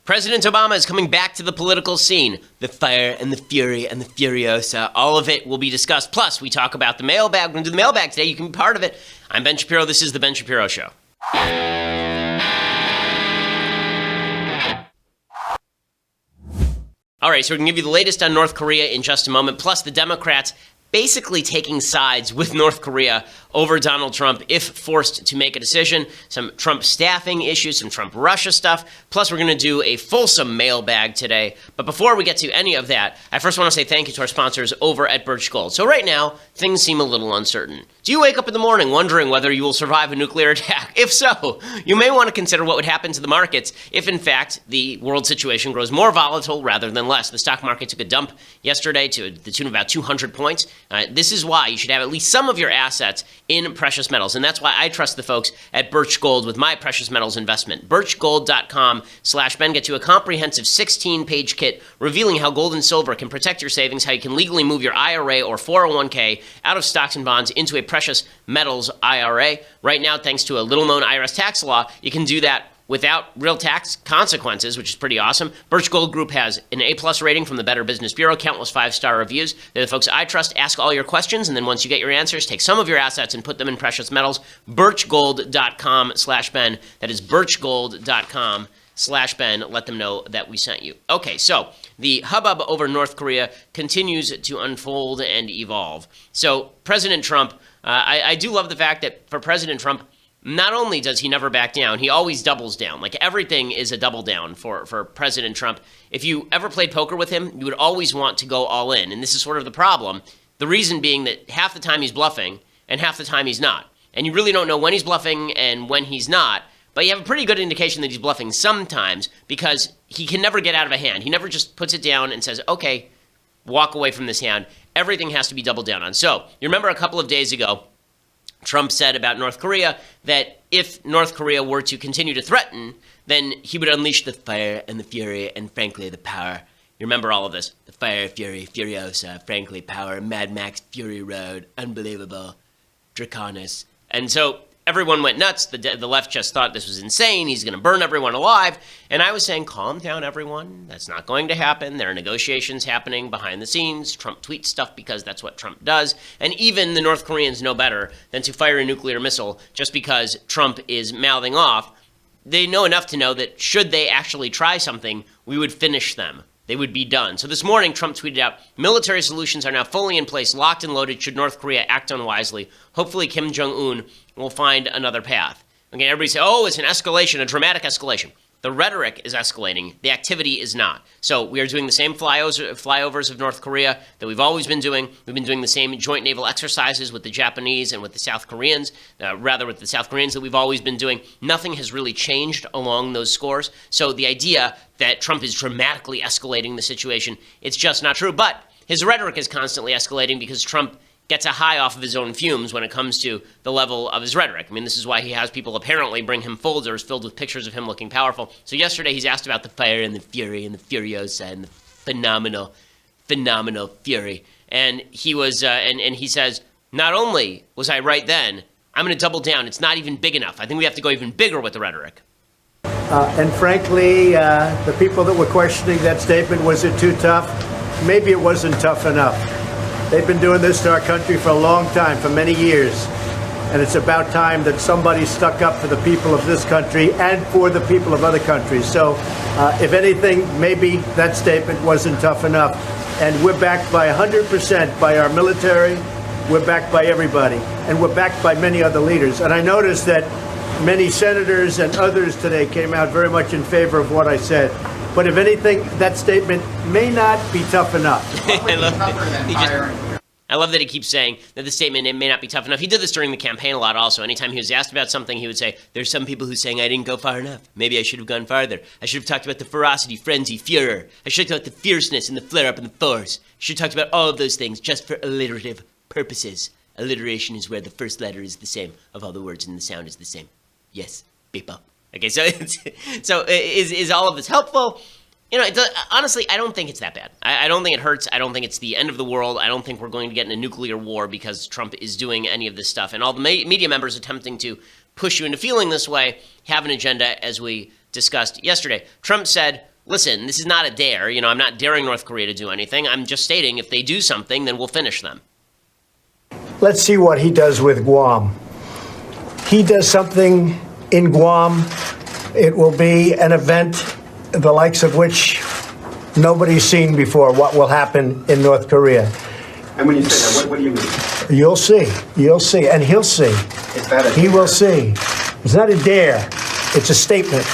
President Obama is coming back to the political scene. The fire and the fury and the furiosa, all of it will be discussed. Plus, we talk about the mailbag. We're going to do the mailbag today. You can be part of it. I'm Ben Shapiro. This is The Ben Shapiro Show. All right, so we're going to give you the latest on North Korea in just a moment, plus the Democrats basically taking sides with North Korea over Donald Trump if forced to make a decision, some Trump staffing issues, some Trump Russia stuff. Plus, we're going to do a fulsome mailbag today. But before we get to any of that, I first want to say thank you to our sponsors over at Birch Gold. So right now, things seem a little uncertain. Do you wake up in the morning wondering whether you will survive a nuclear attack? If so, you may want to consider what would happen to the markets if, in fact, the world situation grows more volatile rather than less. The stock market took a dump yesterday to the tune of about 200 points. This is why you should have at least some of your assets in precious metals. And that's why I trust the folks at Birch Gold with my precious metals investment. Birchgold.com/Ben gets you a comprehensive 16-page kit revealing how gold and silver can protect your savings, how you can legally move your IRA or 401k out of stocks and bonds into a precious metals IRA. Right now, thanks to a little-known IRS tax law, you can do that without real tax consequences, which is pretty awesome. Birch Gold Group has an A+ rating from the Better Business Bureau, countless 5-star reviews. They're the folks I trust. Ask all your questions, and then once you get your answers, take some of your assets and put them in precious metals. Birchgold.com/Ben. That is Birchgold.com/Ben. Let them know that we sent you. Okay, so the hubbub over North Korea continues to unfold and evolve. So President Trump, I do love the fact that for President Trump, not only does he never back down, he always doubles down. Like everything is a double down for President Trump. If you ever played poker with him, you would always want to go all in. And this is sort of the problem. The reason being that half the time he's bluffing and half the time he's not. And you really don't know when he's bluffing and when he's not. But you have a pretty good indication that he's bluffing sometimes because he can never get out of a hand. He never just puts it down and says, okay, walk away from this hand. Everything has to be doubled down on. So you remember a couple of days ago, Trump said about North Korea that if North Korea were to continue to threaten, then he would unleash the fire and the fury and, frankly, the power. You remember all of this. The fire, fury, furiosa, frankly, power, Mad Max, Fury Road, unbelievable, Draconis. And so everyone went nuts. The left just thought this was insane. He's going to burn everyone alive. And I was saying, calm down, everyone. That's not going to happen. There are negotiations happening behind the scenes. Trump tweets stuff because that's what Trump does. And even the North Koreans know better than to fire a nuclear missile just because Trump is mouthing off. They know enough to know that should they actually try something, we would finish them. They would be done. So this morning, Trump tweeted out, military solutions are now fully in place, locked and loaded should North Korea act unwisely. Hopefully Kim Jong-un will find another path. Okay, everybody say, oh, it's an escalation, a dramatic escalation. The rhetoric is escalating. The activity is not. So we are doing the same flyovers of North Korea that we've always been doing. We've been doing the same joint naval exercises with the Japanese and with the South Koreans, with the South Koreans that we've always been doing. Nothing has really changed along those scores. So the idea that Trump is dramatically escalating the situation, it's just not true. But his rhetoric is constantly escalating because Trump gets a high off of his own fumes when it comes to the level of his rhetoric. I mean, this is why he has people apparently bring him folders filled with pictures of him looking powerful. So yesterday he's asked about the fire and the fury and the furiosa and the phenomenal fury. And he was, and he says, not only was I right then, I'm going to double down. It's not even big enough. I think we have to go even bigger with the rhetoric. And frankly, the people that were questioning that statement, was it too tough? Maybe it wasn't tough enough. They've been doing this to our country for a long time, for many years. And it's about time that somebody stuck up for the people of this country and for the people of other countries. So if anything, maybe that statement wasn't tough enough. And we're backed by 100% by our military. We're backed by everybody. And we're backed by many other leaders. And I noticed that many senators and others today came out very much in favor of what I said. But if anything, that statement may not be tough enough. I love that he keeps saying that the statement, it may not be tough enough. He did this during the campaign a lot also. Anytime he was asked about something, he would say, there's some people who are saying I didn't go far enough. Maybe I should have gone farther. I should have talked about the ferocity, frenzy, furor. I should have talked about the fierceness and the flare-up and the force. I should have talked about all of those things just for alliterative purposes. Alliteration is where the first letter is the same of all the words and the sound is the same. Yes, people. Okay, so is all of this helpful? You know, honestly, I don't think it's that bad. I don't think it hurts. I don't think it's the end of the world. I don't think we're going to get in a nuclear war because Trump is doing any of this stuff. And all the media members attempting to push you into feeling this way have an agenda, as we discussed yesterday. Trump said, listen, this is not a dare. I'm not daring North Korea to do anything. I'm just stating if they do something, then we'll finish them. Let's see what he does with Guam. He does something in Guam, it will be an event the likes of which nobody's seen before, what will happen in North Korea. And when you say that, what do you mean? You'll see. You'll see. And he'll see. Is that a He dare? will see. It's not a dare. It's a statement.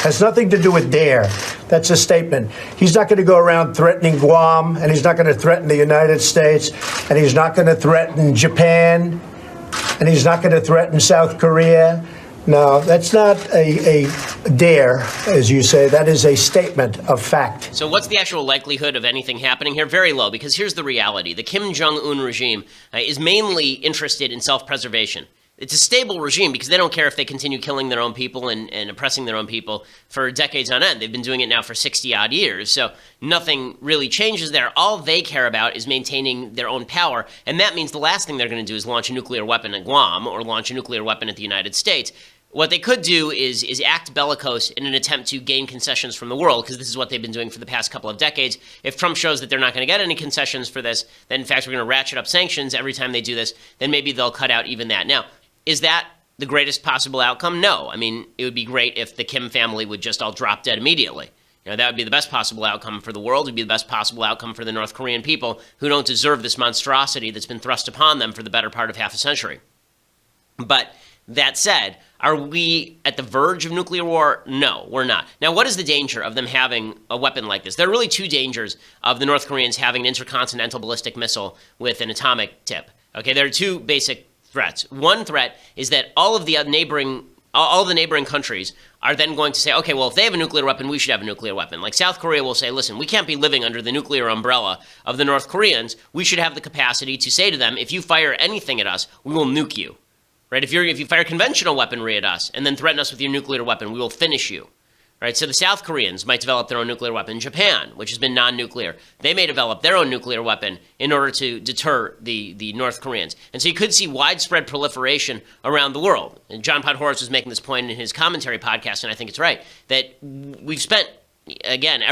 Has nothing to do with dare. That's a statement. He's not going to go around threatening Guam, and he's not going to threaten the United States, and he's not going to threaten Japan, and he's not going to threaten South Korea. No, that's not a dare, as you say. That is a statement of fact. So what's the actual likelihood of anything happening here? Very low, because here's the reality. The Kim Jong-un regime is mainly interested in self-preservation. It's a stable regime because they don't care if they continue killing their own people and oppressing their own people for decades on end. They've been doing it now for 60-odd years, so nothing really changes there. All they care about is maintaining their own power, and that means the last thing they're going to do is launch a nuclear weapon at Guam or launch a nuclear weapon at the United States. What they could do is act bellicose in an attempt to gain concessions from the world, because this is what they've been doing for the past couple of decades. If Trump shows that they're not going to get any concessions for this, then in fact we're going to ratchet up sanctions every time they do this, then maybe they'll cut out even that. Now, is that the greatest possible outcome? No. I mean, it would be great if the Kim family would just all drop dead immediately. That would be the best possible outcome for the world. It would be the best possible outcome for the North Korean people, who don't deserve this monstrosity that's been thrust upon them for the better part of half a century. But that said, are we at the verge of nuclear war? No, we're not. Now, what is the danger of them having a weapon like this? There are really two dangers of the North Koreans having an intercontinental ballistic missile with an atomic tip. Okay, there are two basic threats. One threat is that all of the neighboring countries are then going to say, okay, well, if they have a nuclear weapon, we should have a nuclear weapon. Like South Korea will say, listen, we can't be living under the nuclear umbrella of the North Koreans. We should have the capacity to say to them, if you fire anything at us, we will nuke you. Right? If you fire conventional weaponry at us and then threaten us with your nuclear weapon, we will finish you. Right? So the South Koreans might develop their own nuclear weapon. Japan, which has been non-nuclear, they may develop their own nuclear weapon in order to deter the North Koreans. And so you could see widespread proliferation around the world. And John Podhoretz was making this point in his commentary podcast, and I think it's right, that we've spent, again,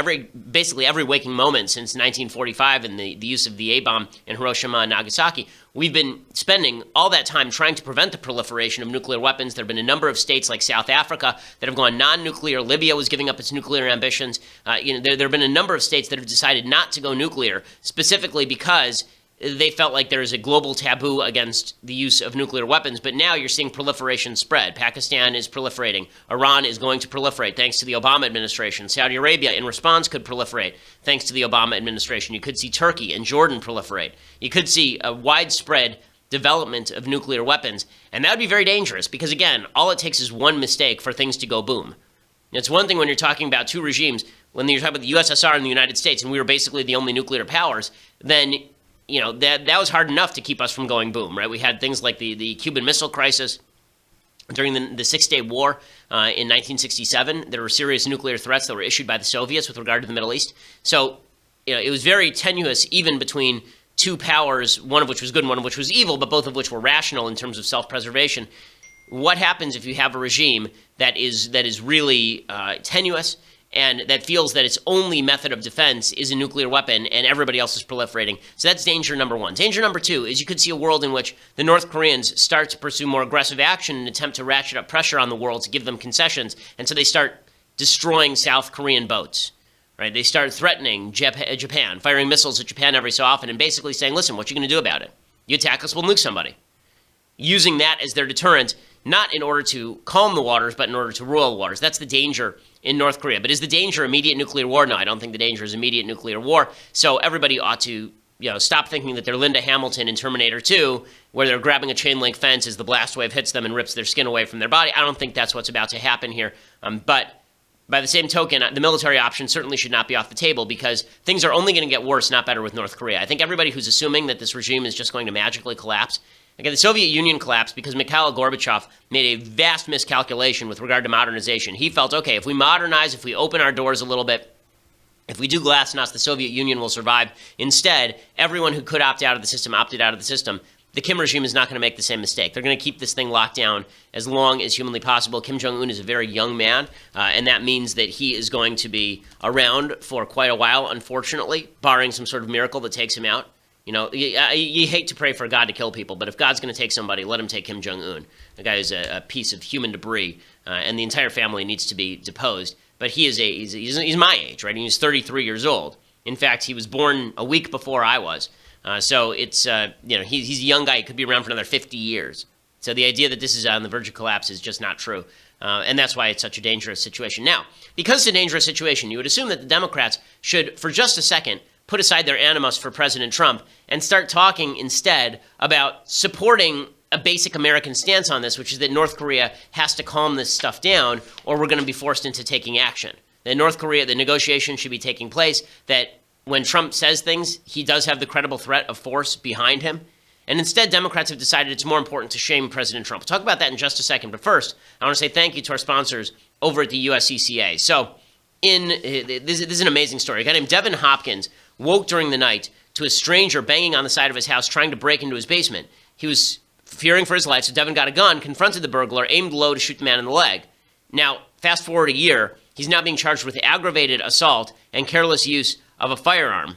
basically every waking moment since 1945 and the use of the A-bomb in Hiroshima and Nagasaki, we've been spending all that time trying to prevent the proliferation of nuclear weapons. There have been a number of states like South Africa that have gone non-nuclear. Libya was giving up its nuclear ambitions. There have been a number of states that have decided not to go nuclear, specifically because they felt like there is a global taboo against the use of nuclear weapons, but now you're seeing proliferation spread. Pakistan is proliferating. Iran is going to proliferate thanks to the Obama administration. Saudi Arabia, in response, could proliferate thanks to the Obama administration. You could see Turkey and Jordan proliferate. You could see a widespread development of nuclear weapons, and that would be very dangerous because, again, all it takes is one mistake for things to go boom. It's one thing when you're talking about two regimes, when you're talking about the USSR and the United States, and we were basically the only nuclear powers, then that was hard enough to keep us from going boom, right? We had things like the Cuban Missile Crisis during the Six-Day War in 1967. There were serious nuclear threats that were issued by the Soviets with regard to the Middle East. So, it was very tenuous even between two powers, one of which was good and one of which was evil, but both of which were rational in terms of self-preservation. What happens if you have a regime that is really tenuous and that feels that its only method of defense is a nuclear weapon and everybody else is proliferating? So that's danger number one. Danger number two is you could see a world in which the North Koreans start to pursue more aggressive action and attempt to ratchet up pressure on the world to give them concessions, and so they start destroying South Korean boats. Right? They start threatening Japan, firing missiles at Japan every so often, and basically saying, listen, what are you going to do about it? You attack us, we'll nuke somebody. Using that as their deterrent, not in order to calm the waters, but in order to rule the waters. That's the danger in North Korea. But is the danger immediate nuclear war? No, I don't think the danger is immediate nuclear war. So everybody ought to stop thinking that they're Linda Hamilton in Terminator 2, where they're grabbing a chain link fence as the blast wave hits them and rips their skin away from their body. I don't think that's what's about to happen here. But by the same token, the military option certainly should not be off the table because things are only going to get worse, not better, with North Korea. I think everybody who's assuming that this regime is just going to magically collapse. Again, the Soviet Union collapsed because Mikhail Gorbachev made a vast miscalculation with regard to modernization. He felt, okay, if we modernize, if we open our doors a little bit, if we do glasnost, the Soviet Union will survive. Instead, everyone who could opt out of the system opted out of the system. the Kim regime is not going to make the same mistake. They're going to keep this thing locked down as long as humanly possible. Kim Jong-un is a very young man, and that means that he is going to be around for quite a while, unfortunately, barring some sort of miracle that takes him out. You know, you hate to pray for God to kill people, but if God's going to take somebody, let him take Kim Jong-un. The guy is a piece of human debris, and the entire family needs to be deposed. But he is he's my age, right? He's 33 years old. In fact, he was born a week before I was. So it's, he's a young guy. He could be around for another 50 years. So the idea that this is on the verge of collapse is just not true. And that's why it's such a dangerous situation. Now, because it's a dangerous situation, you would assume that the Democrats should, for just a second, put aside their animus for President Trump and start talking instead about supporting a basic American stance on this, which is that North Korea has to calm this stuff down or we're going to be forced into taking action. That North Korea, the negotiation should be taking place, that when Trump says things, he does have the credible threat of force behind him. And instead, Democrats have decided it's more important to shame President Trump. We'll talk about that in just a second. But first, I want to say thank you to our sponsors over at the USCCA. So this is an amazing story. A guy named Devin Hopkins woke during the night to a stranger banging on the side of his house trying to break into his basement. He was fearing for his life, so Devin got a gun, confronted the burglar, aimed low to shoot the man in the leg. Now, fast forward a year, he's now being charged with aggravated assault and careless use of a firearm.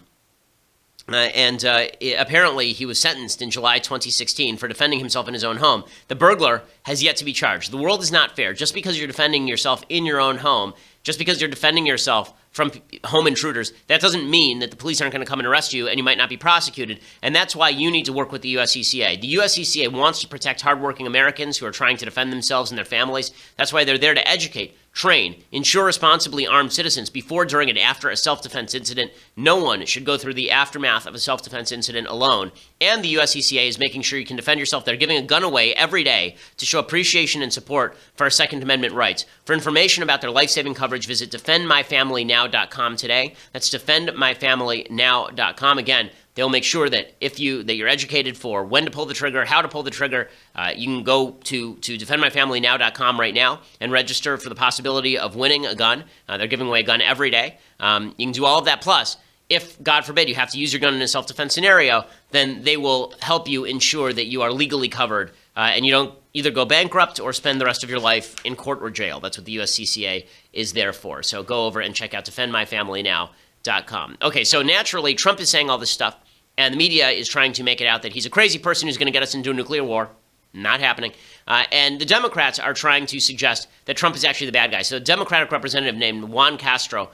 Apparently, he was sentenced in July 2016 for defending himself in his own home. The burglar has yet to be charged. The world is not fair. Just because you're defending yourself in your own home, just because you're defending yourself from home intruders, that doesn't mean that the police aren't going to come and arrest you and you might not be prosecuted. And that's why you need to work with the USCCA. The USCCA wants to protect hardworking Americans who are trying to defend themselves and their families. That's why they're there to educate, train, ensure responsibly armed citizens before, during, and after a self-defense incident. No one should go through the aftermath of a self-defense incident alone. And the USCCA is making sure you can defend yourself. They're giving a gun away every day to show appreciation and support for our Second Amendment rights. For information about their life-saving coverage, visit defendmyfamilynow.com today. That's defendmyfamilynow.com. Again, they'll make sure that that you're educated for when to pull the trigger, how to pull the trigger. You can go to defendmyfamilynow.com right now and register for the possibility of winning a gun. They're giving away a gun every day. You can do all of that. Plus, if, God forbid, you have to use your gun in a self-defense scenario, then they will help you ensure that you are legally covered and you don't either go bankrupt or spend the rest of your life in court or jail. That's what the USCCA is there for. So go over and check out defendmyfamilynow.com. Okay, so naturally, Trump is saying all this stuff, and the media is trying to make it out that he's a crazy person who's going to get us into a nuclear war. Not happening. And the Democrats are trying to suggest that Trump is actually the bad guy. So a Democratic representative named Juan Castro,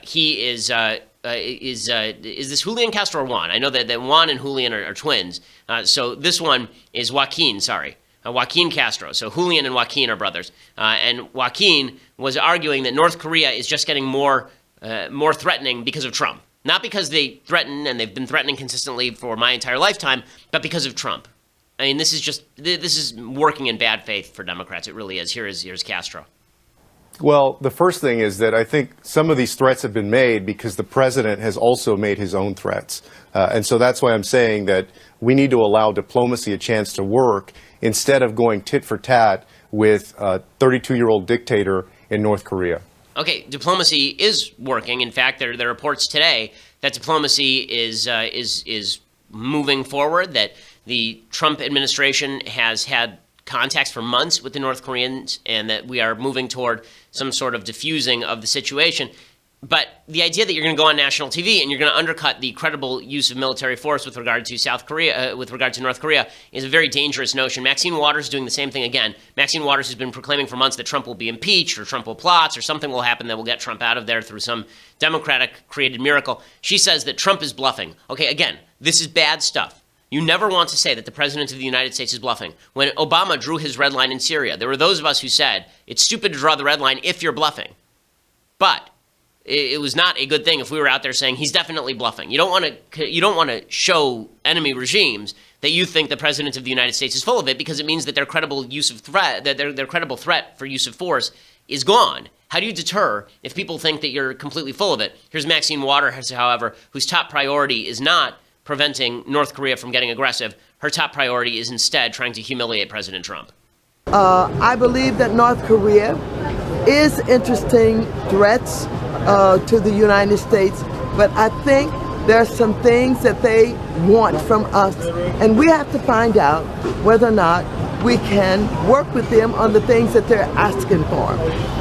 he is this Julian Castro or Juan? I know that Juan and Julian are twins. So this one is Joaquin, Joaquin Castro. So Julian and Joaquin are brothers. And Joaquin was arguing that North Korea is just getting more threatening because of Trump. Not because they threaten, and they've been threatening consistently for my entire lifetime, but because of Trump. I mean, this is working in bad faith for Democrats. It really is. Here's Castro. Well, the first thing is that I think some of these threats have been made because the president has also made his own threats. And so that's why I'm saying that we need to allow diplomacy a chance to work instead of going tit for tat with a 32-year-old dictator in North Korea. Okay, diplomacy is working. In fact, there are reports today that diplomacy is moving forward, that the Trump administration has had contacts for months with the North Koreans, and that we are moving toward some sort of diffusing of the situation. But the idea that you're going to go on national TV and you're going to undercut the credible use of military force with regard to North Korea is a very dangerous notion. Maxine Waters is doing the same thing again. Maxine Waters has been proclaiming for months that Trump will be impeached or Trump will plot or something will happen that will get Trump out of there through some Democratic-created miracle. She says that Trump is bluffing. Okay, again, this is bad stuff. You never want to say that the president of the United States is bluffing. When Obama drew his red line in Syria, there were those of us who said, it's stupid to draw the red line if you're bluffing. But it was not a good thing if we were out there saying he's definitely bluffing. You don't want to show enemy regimes that you think the president of the United States is full of it, because it means that their credible credible threat for use of force is gone. How do you deter if people think that you're completely full of it? Here's Maxine Waters, however, whose top priority is not preventing North Korea from getting aggressive. Her top priority is instead trying to humiliate President Trump. I believe that North Korea is interesting threats to the United States, but I think There's some things that they want from us, and we have to find out whether or not we can work with them on the things that they're asking for.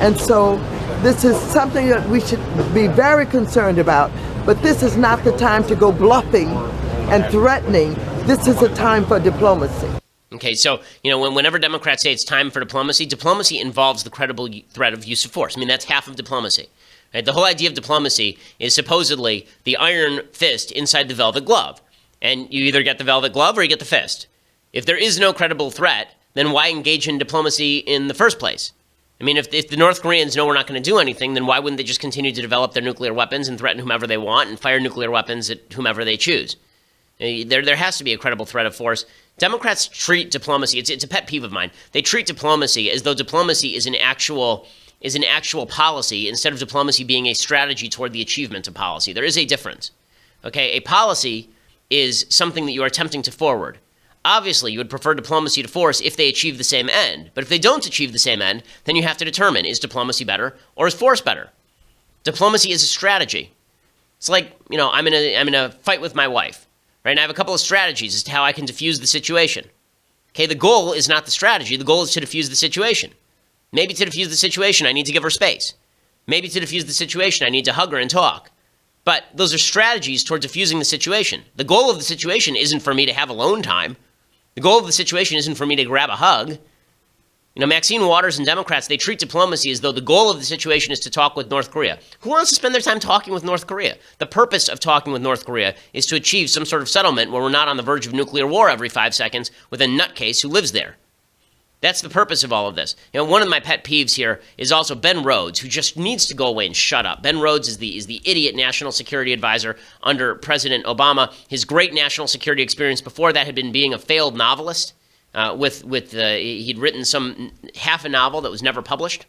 And so this is something that we should be very concerned about, but this is not the time to go bluffing and threatening. This is a time for diplomacy. Okay, so, whenever Democrats say it's time for diplomacy, diplomacy involves the credible threat of use of force. I mean, that's half of diplomacy. Right? The whole idea of diplomacy is supposedly the iron fist inside the velvet glove. And you either get the velvet glove or you get the fist. If there is no credible threat, then why engage in diplomacy in the first place? I mean, if the North Koreans know we're not going to do anything, then why wouldn't they just continue to develop their nuclear weapons and threaten whomever they want and fire nuclear weapons at whomever they choose? There has to be a credible threat of force. Democrats treat diplomacy, it's a pet peeve of mine, they treat diplomacy as though diplomacy is an actual policy instead of diplomacy being a strategy toward the achievement of policy. There is a difference. Okay, a policy is something that you are attempting to forward. Obviously, you would prefer diplomacy to force if they achieve the same end. But if they don't achieve the same end, then you have to determine, is diplomacy better or is force better? Diplomacy is a strategy. It's like, I'm in a fight with my wife, right? And I have a couple of strategies as to how I can diffuse the situation. Okay, the goal is not the strategy. The goal is to diffuse the situation. Maybe to diffuse the situation, I need to give her space. Maybe to diffuse the situation, I need to hug her and talk. But those are strategies toward diffusing the situation. The goal of the situation isn't for me to have alone time. The goal of the situation isn't for me to grab a hug. Maxine Waters and Democrats, they treat diplomacy as though the goal of the situation is to talk with North Korea. Who wants to spend their time talking with North Korea? The purpose of talking with North Korea is to achieve some sort of settlement where we're not on the verge of nuclear war every 5 seconds with a nutcase who lives there. That's the purpose of all of this. One of my pet peeves here is also Ben Rhodes, who just needs to go away and shut up. Ben Rhodes is the idiot national security advisor under President Obama. His great national security experience before that had been being a failed novelist. He'd written half a novel that was never published.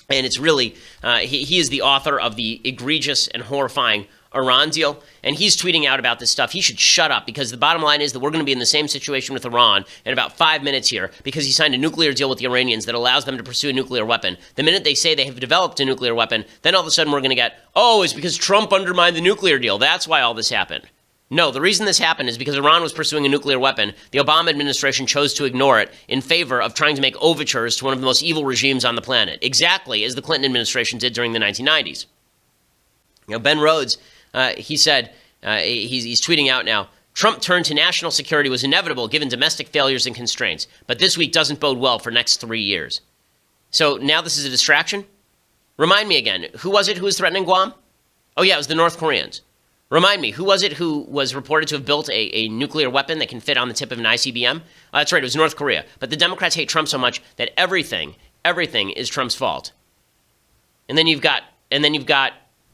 And it's really, he is the author of the egregious and horrifying Iran deal, and he's tweeting out about this stuff. He should shut up, because the bottom line is that we're going to be in the same situation with Iran in about 5 minutes here, because he signed a nuclear deal with the Iranians that allows them to pursue a nuclear weapon. The minute they say they have developed a nuclear weapon, then all of a sudden we're going to get, it's because Trump undermined the nuclear deal. That's why all this happened. No, the reason this happened is because Iran was pursuing a nuclear weapon. The Obama administration chose to ignore it in favor of trying to make overtures to one of the most evil regimes on the planet, exactly as the Clinton administration did during the 1990s. Ben Rhodes, he said, he's tweeting out now, Trump turned to national security was inevitable given domestic failures and constraints, but this week doesn't bode well for next 3 years. So now this is a distraction? Remind me again, who was it who was threatening Guam? Oh yeah, it was the North Koreans. Remind me, who was it who was reported to have built a nuclear weapon that can fit on the tip of an ICBM? That's right, it was North Korea. But the Democrats hate Trump so much that everything is Trump's fault. And then you've got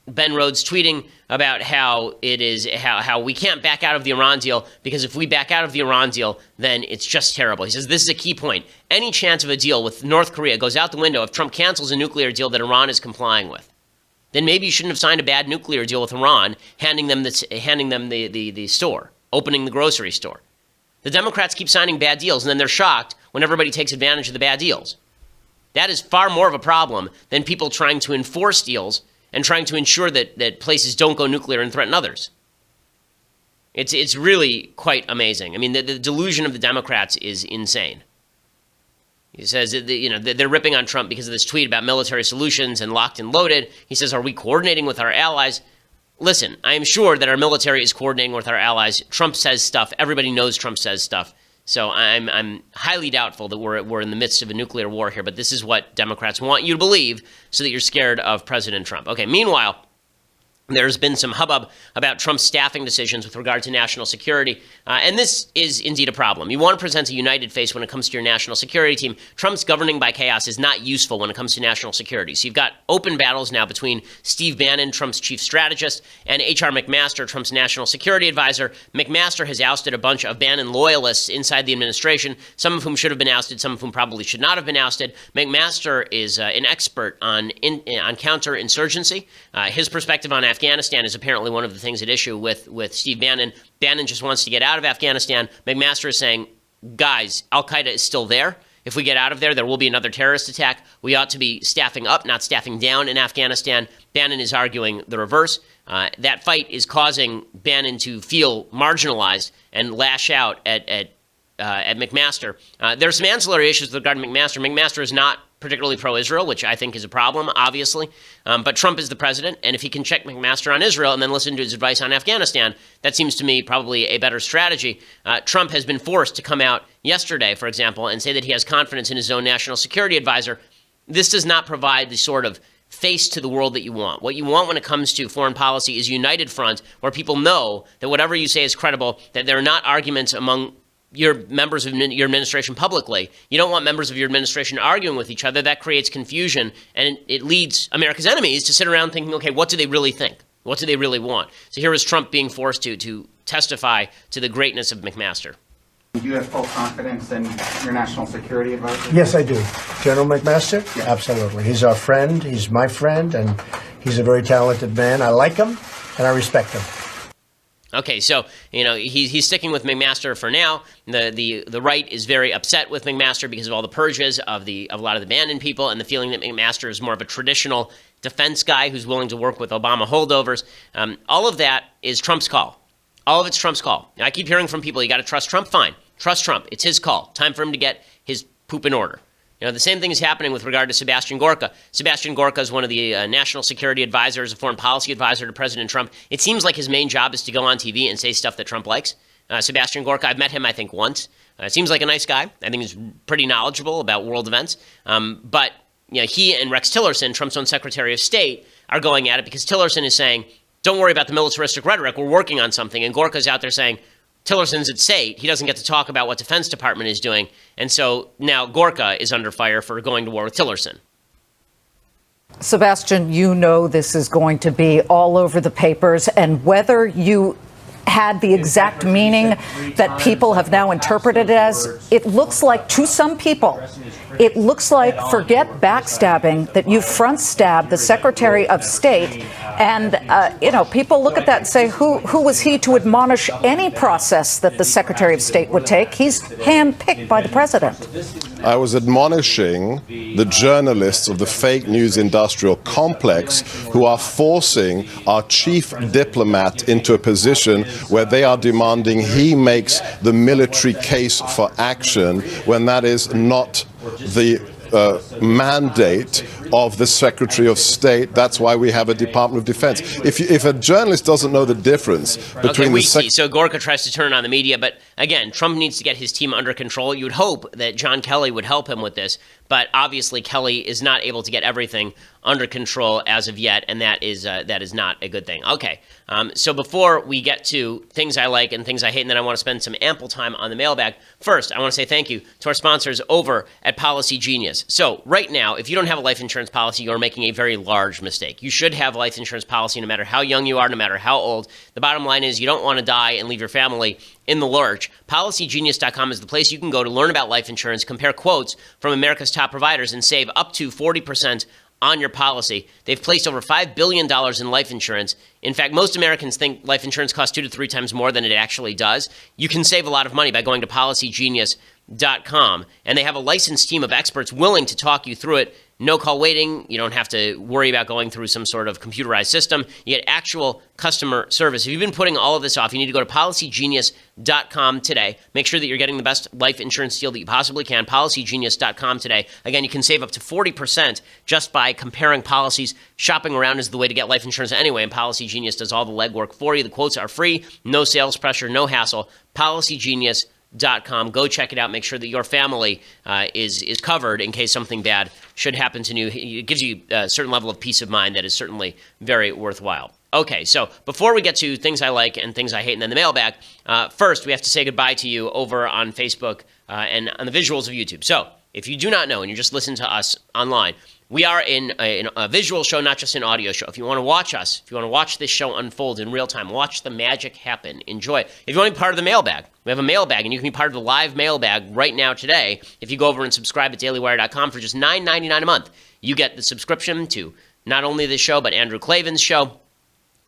Ben Rhodes tweeting about how we can't back out of the Iran deal, because if we back out of the Iran deal, then it's just terrible. He says this is a key point. Any chance of a deal with North Korea goes out the window if Trump cancels a nuclear deal that Iran is complying with. Then maybe you shouldn't have signed a bad nuclear deal with Iran, handing them the store, opening the grocery store. The Democrats keep signing bad deals, and then they're shocked when everybody takes advantage of the bad deals. That is far more of a problem than people trying to enforce deals and trying to ensure that places don't go nuclear and threaten others. It's really quite amazing. I mean, the delusion of the Democrats is insane. He says they're ripping on Trump because of this tweet about military solutions and locked and loaded. He says, are we coordinating with our allies? Listen, I am sure that our military is coordinating with our allies. Trump says stuff. Everybody knows Trump says stuff. So I'm highly doubtful that we're in the midst of a nuclear war here. But this is what Democrats want you to believe so that you're scared of President Trump. Okay, meanwhile, there's been some hubbub about Trump's staffing decisions with regard to national security, and this is indeed a problem. You want to present a united face when it comes to your national security team. Trump's governing by chaos is not useful when it comes to national security. So you've got open battles now between Steve Bannon, Trump's chief strategist, and H.R. McMaster, Trump's national security advisor. McMaster has ousted a bunch of Bannon loyalists inside the administration, some of whom should have been ousted, some of whom probably should not have been ousted. McMaster is an expert on counterinsurgency. His perspective on Afghanistan is apparently one of the things at issue with Steve Bannon. Bannon just wants to get out of Afghanistan. McMaster is saying, guys, al-Qaeda is still there, If we get out of there, there will be another terrorist attack. We ought to be staffing up, not staffing down in Afghanistan. Bannon is arguing the reverse. That fight is causing Bannon to feel marginalized and lash out at McMaster. There's some ancillary issues regarding McMaster. McMaster is not particularly pro-Israel, which I think is a problem, obviously. But Trump is the president, and if he can check McMaster on Israel and then listen to his advice on Afghanistan, that seems to me probably a better strategy. Trump has been forced to come out yesterday, for example, and say that he has confidence in his own national security advisor. This does not provide the sort of face to the world that you want. What you want when it comes to foreign policy is a united front where people know that whatever you say is credible, that there are not arguments among your members of your administration publicly. You don't want members of your administration arguing with each other. That creates confusion, and it leads America's enemies to sit around thinking, okay, what do they really think? What do they really want? So here is Trump being forced to testify to the greatness of McMaster. Do you have full confidence in your national security advisor? Yes, I do. General McMaster? Yeah. Absolutely. He's our friend. He's my friend, and he's a very talented man. I like him, and I respect him. Okay, so he's sticking with McMaster for now. The right is very upset with McMaster because of all the purges of a lot of the Bannon people and the feeling that McMaster is more of a traditional defense guy who's willing to work with Obama holdovers. All of that is Trump's call. All of it's Trump's call. I keep hearing from people, you got to trust Trump. Fine, trust Trump. It's his call. Time for him to get his poop in order. The same thing is happening with regard to Sebastian Gorka. Sebastian Gorka is one of the national security advisors, a foreign policy advisor to President Trump. It seems like his main job is to go on TV and say stuff that Trump likes. Sebastian Gorka, I've met him, I think, once. Seems like a nice guy. I think he's pretty knowledgeable about world events. But he and Rex Tillerson, Trump's own Secretary of State, are going at it because Tillerson is saying, don't worry about the militaristic rhetoric. We're working on something. And Gorka's out there saying, Tillerson's at state. He doesn't get to talk about what Defense Department is doing. And so now Gorka is under fire for going to war with Tillerson. Sebastian, this is going to be all over the papers, and whether you had the exact meaning that people have now interpreted it as, it looks like to some people, it looks like, forget backstabbing, that you front stabbed the Secretary of State. And, people look at that and say, who was he to admonish any process that the Secretary of State would take? He's handpicked by the president. I was admonishing the journalists of the fake news industrial complex who are forcing our chief diplomat into a position where they are demanding he makes the military case for action when that is not the mandate of the Secretary of State. That's why we have a Department of Defense. If a journalist doesn't know the difference between so Gorka tries to turn on the media, but again, Trump needs to get his team under control. You'd hope that John Kelly would help him with this, but obviously Kelly is not able to get everything under control as of yet, and that is not a good thing. Okay, so before we get to things I like and things I hate, and then I want to spend some ample time on the mailbag, first, I want to say thank you to our sponsors over at Policy Genius. So right now, if you don't have a life insurance policy, you're making a very large mistake. You should have a life insurance policy no matter how young you are, no matter how old. The bottom line is you don't want to die and leave your family in the lurch. PolicyGenius.com is the place you can go to learn about life insurance, compare quotes from America's top providers, and save up to 40% on your policy. They've placed over $5 billion in life insurance. In fact, most Americans think life insurance costs 2 to 3 times more than it actually does. You can save a lot of money by going to PolicyGenius.com, and they have a licensed team of experts willing to talk you through it. No call waiting. You don't have to worry about going through some sort of computerized system. You get actual customer service. If you've been putting all of this off, you need to go to PolicyGenius.com today. Make sure that you're getting the best life insurance deal that you possibly can. PolicyGenius.com today. Again, you can save up to 40% just by comparing policies. Shopping around is the way to get life insurance anyway, and Policy Genius does all the legwork for you. The quotes are free, no sales pressure, no hassle. PolicyGenius.com. Go check it out. Make sure that your family is covered in case something bad should happen to you. It gives you a certain level of peace of mind that is certainly very worthwhile. Okay, so before we get to things I like and things I hate and then the mailbag, first we have to say goodbye to you over on Facebook and on the visuals of YouTube. So if you do not know and you just listen to us online, we are in a visual show, not just an audio show. If you want to watch us, if you want to watch this show unfold in real time, watch the magic happen, enjoy it. If you want to be part of the mailbag, we have a mailbag, and you can be part of the live mailbag right now today. If you go over and subscribe at dailywire.com for just $9.99 a month, you get the subscription to not only this show, but Andrew Klavan's show,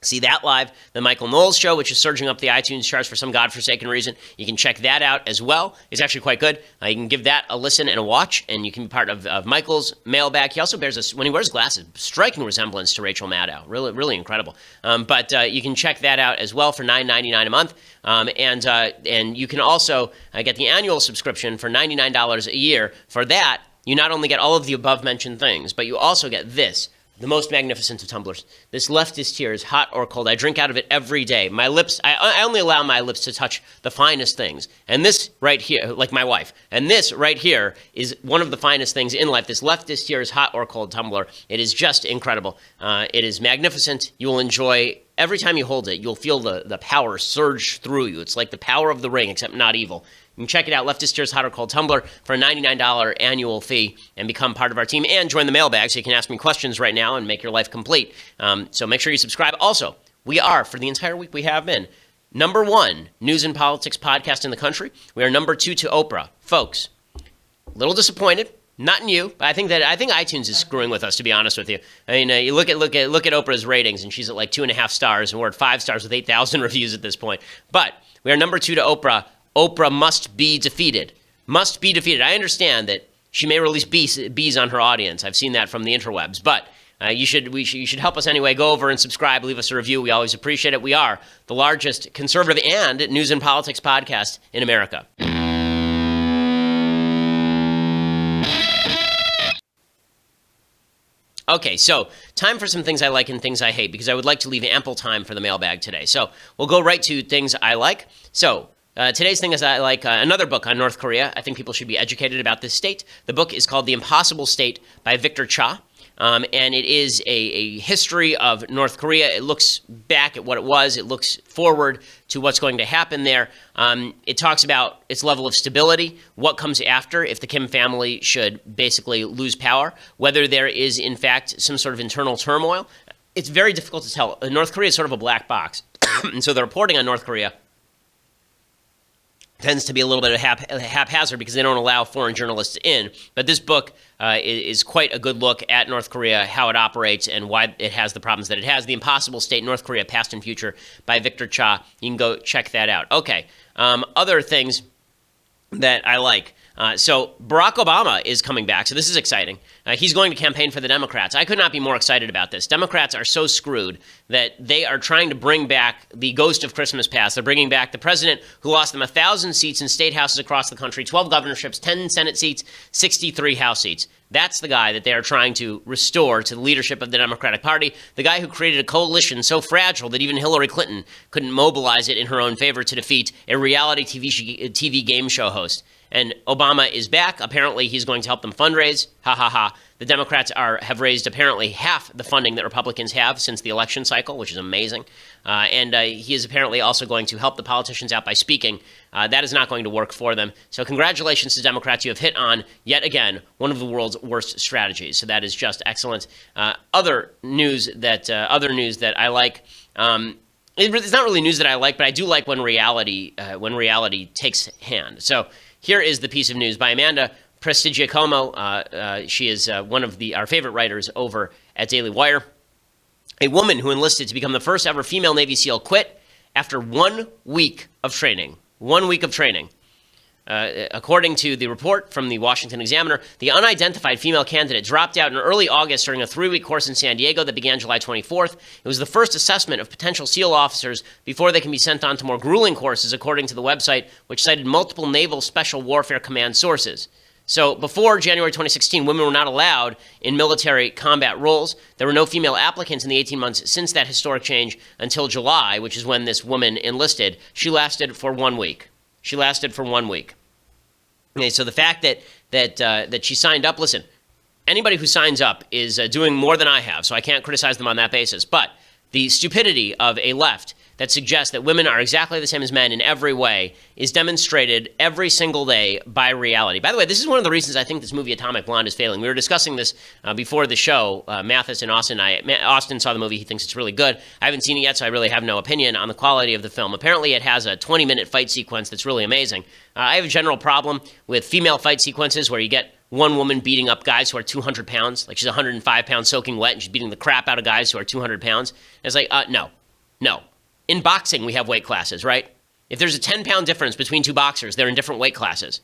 See that live. The Michael Knowles Show, which is surging up the iTunes charts for some godforsaken reason. You can check that out as well. It's actually quite good. You can give that a listen and a watch, and you can be part of Michael's Mailbag. He also bears, when he wears glasses, striking resemblance to Rachel Maddow. Really, really incredible. But you can check that out as well for $9.99 a month. And you can also get the annual subscription for $99 a year. For that, you not only get all of the above-mentioned things, but you also get this. The most magnificent of tumblers. This leftist tears, hot or cold. I drink out of it every day. My lips, I only allow my lips to touch the finest things. And this right here, like my wife, and this right here is one of the finest things in life. This leftist tears, hot or cold tumbler. It is just incredible. It is magnificent. You will enjoy, every time you hold it, you'll feel the power surge through you. It's like the power of the ring, except not evil. You can check it out, Leftist Tears Hot or Cold Tumbler, for a $99 annual fee and become part of our team and join the mailbag so you can ask me questions right now and make your life complete. So make sure you subscribe. Also, we are, for the entire week we have been, #1 news and politics podcast in the country. We are #2 to Oprah. Folks, a little disappointed. Not in you, but I think iTunes is screwing with us, to be honest with you. I mean, you look at Oprah's ratings, and she's at like 2.5 stars, and we're at 5 stars with 8,000 reviews at this point. But we are #2 to Oprah. Oprah must be defeated. Must be defeated. I understand that she may release bees on her audience. I've seen that from the interwebs. But you should help us anyway. Go over and subscribe. Leave us a review. We always appreciate it. We are the largest conservative and news and politics podcast in America. Okay, so time for some things I like and things I hate, because I would like to leave ample time for the mailbag today. So we'll go right to things I like. So today's thing is I like another book on North Korea. I think people should be educated about this state. The book is called The Impossible State by Victor Cha. And it is a history of North Korea. It looks back at what it was. It looks forward to what's going to happen there. It talks about its level of stability, what comes after if the Kim family should basically lose power, whether there is, in fact, some sort of internal turmoil. It's very difficult to tell. North Korea is sort of a black box. And so the reporting on North Korea tends to be a little bit of haphazard because they don't allow foreign journalists in. But this book is quite a good look at North Korea, how it operates, and why it has the problems that it has. The Impossible State, North Korea, Past and Future by Victor Cha. You can go check that out. Okay, other things that I like. So Barack Obama is coming back, so this is exciting. He's going to campaign for the Democrats. I could not be more excited about this. Democrats are so screwed that they are trying to bring back the ghost of Christmas past. They're bringing back the president who lost them 1,000 seats in state houses across the country, 12 governorships, 10 Senate seats, 63 House seats. That's the guy that they are trying to restore to the leadership of the Democratic Party, the guy who created a coalition so fragile that even Hillary Clinton couldn't mobilize it in her own favor to defeat a reality TV game show host. And Obama is back. Apparently, he's going to help them fundraise. Ha, ha, ha. The Democrats have raised apparently half the funding that Republicans have since the election cycle, which is amazing. And he is apparently also going to help the politicians out by speaking. That is not going to work for them. So congratulations to Democrats. You have hit on, yet again, one of the world's worst strategies. So that is just excellent. Other news that I like. It's not really news that I like, but I do like when reality takes hand. So here is the piece of news by Amanda Prestigiacomo. She is one of our favorite writers over at Daily Wire. A woman who enlisted to become the first ever female Navy SEAL quit after 1 week of training. 1 week of training. According to the report from the Washington Examiner, the unidentified female candidate dropped out in early August during a 3-week course in San Diego that began July 24th. It was the first assessment of potential SEAL officers before they can be sent on to more grueling courses, according to the website, which cited multiple Naval Special Warfare Command sources. So before January 2016, women were not allowed in military combat roles. There were no female applicants in the 18 months since that historic change until July, which is when this woman enlisted. She lasted for 1 week. Okay, so the fact that she signed up, listen, anybody who signs up is doing more than I have, so I can't criticize them on that basis. But the stupidity of a left that suggests that women are exactly the same as men in every way is demonstrated every single day by reality. By the way, this is one of the reasons I think this movie Atomic Blonde is failing. We were discussing this before the show, Mathis and Austin. Austin saw the movie. He thinks it's really good. I haven't seen it yet, so I really have no opinion on the quality of the film. Apparently, it has a 20-minute fight sequence that's really amazing. I have a general problem with female fight sequences where you get one woman beating up guys who are 200 pounds, like she's 105 pounds soaking wet, and she's beating the crap out of guys who are 200 pounds. And it's like, no. No. In boxing, we have weight classes, right? If there's a 10-pound difference between two boxers, they're in different weight classes.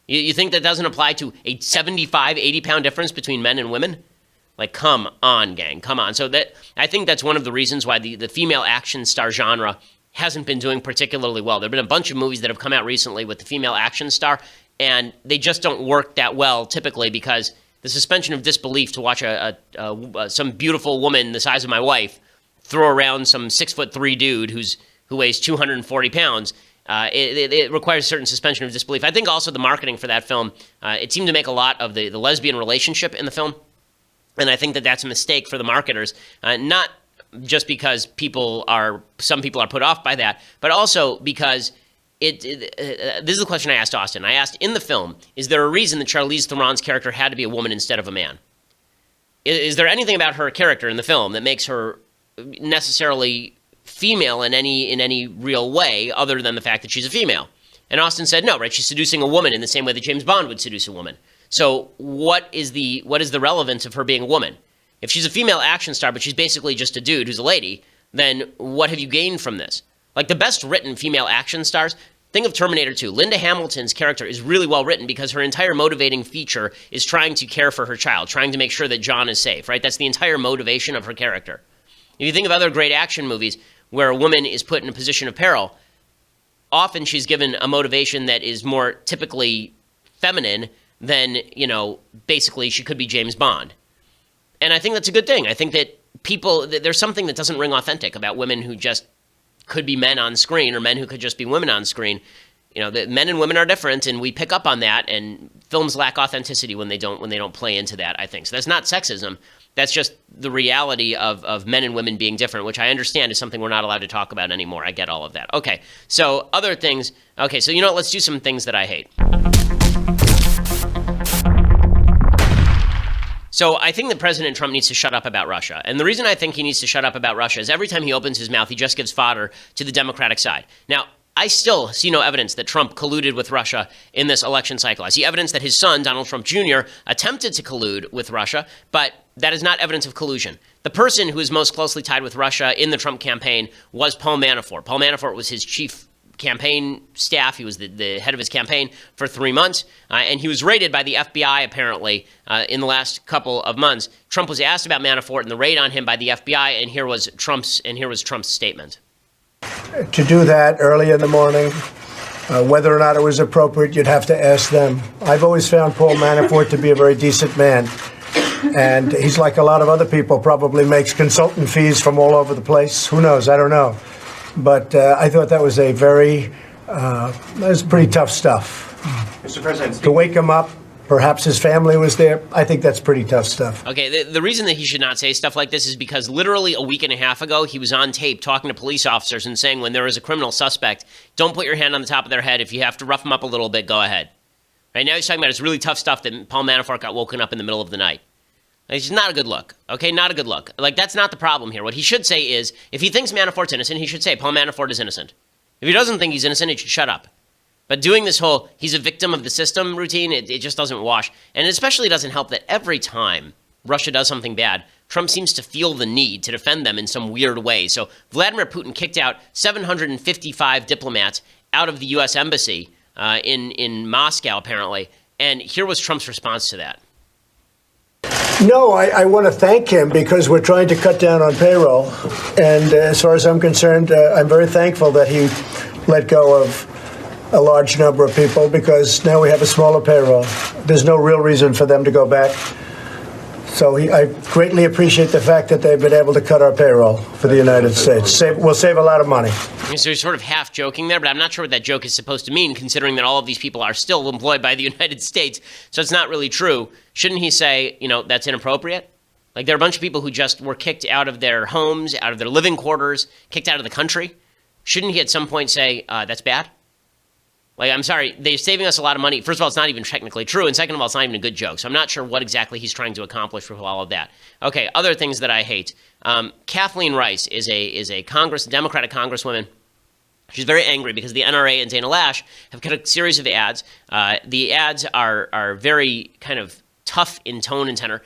You think that doesn't apply to a 75, 80-pound difference between men and women? Like, come on, gang, come on. So that I think that's one of the reasons why the female action star genre hasn't been doing particularly well. There have been a bunch of movies that have come out recently with the female action star, and they just don't work that well typically because the suspension of disbelief to watch some beautiful woman the size of my wife throw around some 6'3" dude who weighs 240 pounds, it requires a certain suspension of disbelief. I think also the marketing for that film, it seemed to make a lot of the lesbian relationship in the film. And I think that that's a mistake for the marketers, not just because some people are put off by that, but also because this is the question I asked Austin. I asked, in the film, is there a reason that Charlize Theron's character had to be a woman instead of a man? Is there anything about her character in the film that makes her necessarily female in any real way other than the fact that she's a female? And Austin said no, right? She's seducing a woman in the same way that James Bond would seduce a woman. So what is the relevance of her being a woman? If she's a female action star, but she's basically just a dude who's a lady, then what have you gained from this? Like the best written female action stars, think of Terminator 2. Linda Hamilton's character is really well written because her entire motivating feature is trying to care for her child, trying to make sure that John is safe, right? That's the entire motivation of her character. If you think of other great action movies where a woman is put in a position of peril, often she's given a motivation that is more typically feminine than, basically she could be James Bond. And I think that's a good thing. I think that there's something that doesn't ring authentic about women who just could be men on screen or men who could just be women on screen. The men and women are different, and we pick up on that, and films lack authenticity when they don't play into that, I think. So that's not sexism. That's just the reality of men and women being different, which I understand is something we're not allowed to talk about anymore. I get all of that. Okay, so other things. Okay, so let's do some things that I hate. So I think that President Trump needs to shut up about Russia. And the reason I think he needs to shut up about Russia is every time he opens his mouth, he just gives fodder to the Democratic side. Now, I still see no evidence that Trump colluded with Russia in this election cycle. I see evidence that his son, Donald Trump Jr., attempted to collude with Russia, but that is not evidence of collusion. The person who is most closely tied with Russia in the Trump campaign was Paul Manafort. Paul Manafort was his chief campaign staff. He was the head of his campaign for 3 months, and he was raided by the FBI apparently in the last couple of months. Trump was asked about Manafort and the raid on him by the FBI, and here was Trump's statement. To do that early in the morning, whether or not it was appropriate, you'd have to ask them. I've always found Paul Manafort to be a very decent man, and he's like a lot of other people, probably makes consultant fees from all over the place. Who knows? I don't know. But I thought that was that was pretty tough stuff. Mr. President, To wake him up, perhaps his family was there. I think that's pretty tough stuff. Okay, the reason that he should not say stuff like this is because literally a week and a half ago, he was on tape talking to police officers and saying when there is a criminal suspect, don't put your hand on the top of their head. If you have to rough them up a little bit, go ahead. Right now he's talking about this really tough stuff that Paul Manafort got woken up in the middle of the night. It's not a good look, okay? Not a good look. Like, that's not the problem here. What he should say is, if he thinks Manafort's innocent, he should say Paul Manafort is innocent. If he doesn't think he's innocent, he should shut up. But doing this whole, he's a victim of the system routine, it just doesn't wash. And it especially doesn't help that every time Russia does something bad, Trump seems to feel the need to defend them in some weird way. So Vladimir Putin kicked out 755 diplomats out of the U.S. embassy in Moscow, apparently. And here was Trump's response to that. No, I want to thank him because we're trying to cut down on payroll. And as far as I'm concerned, I'm very thankful that he let go of a large number of people because now we have a smaller payroll. There's no real reason for them to go back. So I greatly appreciate the fact that they've been able to cut our payroll for the United States. We'll save a lot of money. So he's sort of half joking there, but I'm not sure what that joke is supposed to mean, considering that all of these people are still employed by the United States. So it's not really true. Shouldn't he say, that's inappropriate? Like, there are a bunch of people who just were kicked out of their homes, out of their living quarters, kicked out of the country. Shouldn't he at some point say, that's bad? Like, I'm sorry, they're saving us a lot of money. First of all, it's not even technically true. And second of all, it's not even a good joke. So I'm not sure what exactly he's trying to accomplish with all of that. Okay, other things that I hate. Kathleen Rice is a Democratic congresswoman. She's very angry because the NRA and Dana Lash have cut a series of ads. The ads are very kind of tough in tone and tenor.